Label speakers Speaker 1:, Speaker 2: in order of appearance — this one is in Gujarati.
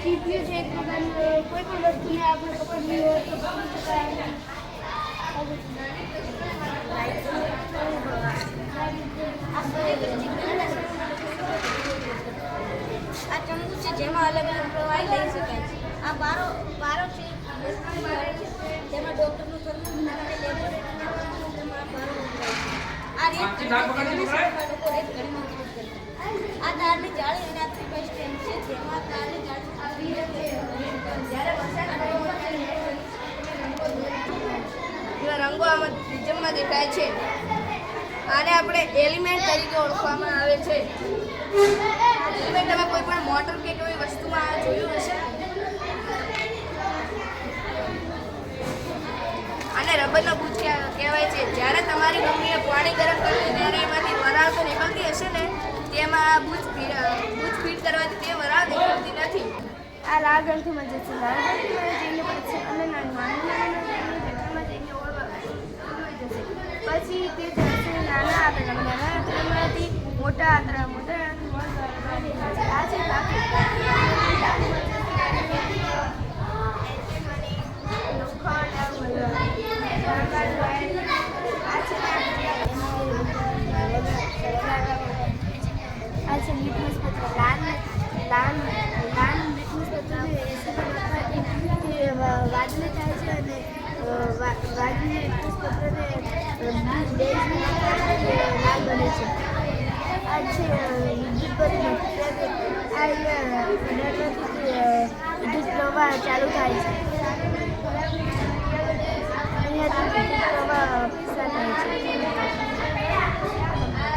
Speaker 1: CPU છે એક પ્રકારનું કોઈ પણ વસ્તુને આપણે પકડવી હોય તો પકડી શકાય.
Speaker 2: આ ચમચું છે જેમાં અલગ અલગ પ્રવાહી લઈ શકાય છે. આ બારો છે જેમાં ડોક્ટરનું સરનામું લખાવી લેબોરેટરીમાં બારો વપરાય છે. આ રેત લોકો રેત ઘડીમાં ઉપયોગ કરતા. આ તારની જાળી અને આ 3x સ્ટેન્ડ છે જેમાં તારની જાળી જ્યારે વરસાદ રંગો આમાં પ્રિઝમમાં દેખાય છે. આને આપણે એલિમેન્ટ તરીકે ઓળખવામાં આવે છે. એલિમેન્ટ તમે કોઈ પણ મોટર કે કોઈ વસ્તુમાં જોયું હશે. આને રબરનો બૂચ કહેવાય છે. જ્યારે તમારી મમ્મીએ પાણી ગરમ કર્યું ત્યારે એમાંથી વરાળ તો નીકળતી હશે ને, તેમાં બૂચ ફીટ કરવાથી તે વરાળ નીકળતી નથી.
Speaker 1: આ લાલ ગ્રંથિમાં જે છે લાલ ગ્રંથિમાં જઈને પડે છે અને નાની જગ્યામાં જઈને ઓળવાઈ જશે. પછી તે જશે નાના આંતરડામાંથી મોટા આંતરડામાંથી આ છે બાકી આ છે લિટમસ પત્ર. લાલ લિટમસ પત્રને વાદળી થાય છે અને વાદળી લિટમસ પત્રને લાલ બને છે. આ છે વિદ્યુત પરિબળ. આ વિદ્યુત પ્રવાહ ચાલુ થાય છે. અહીંયાથી વિદ્યુત પ્રવાહ પસાર થાય છે.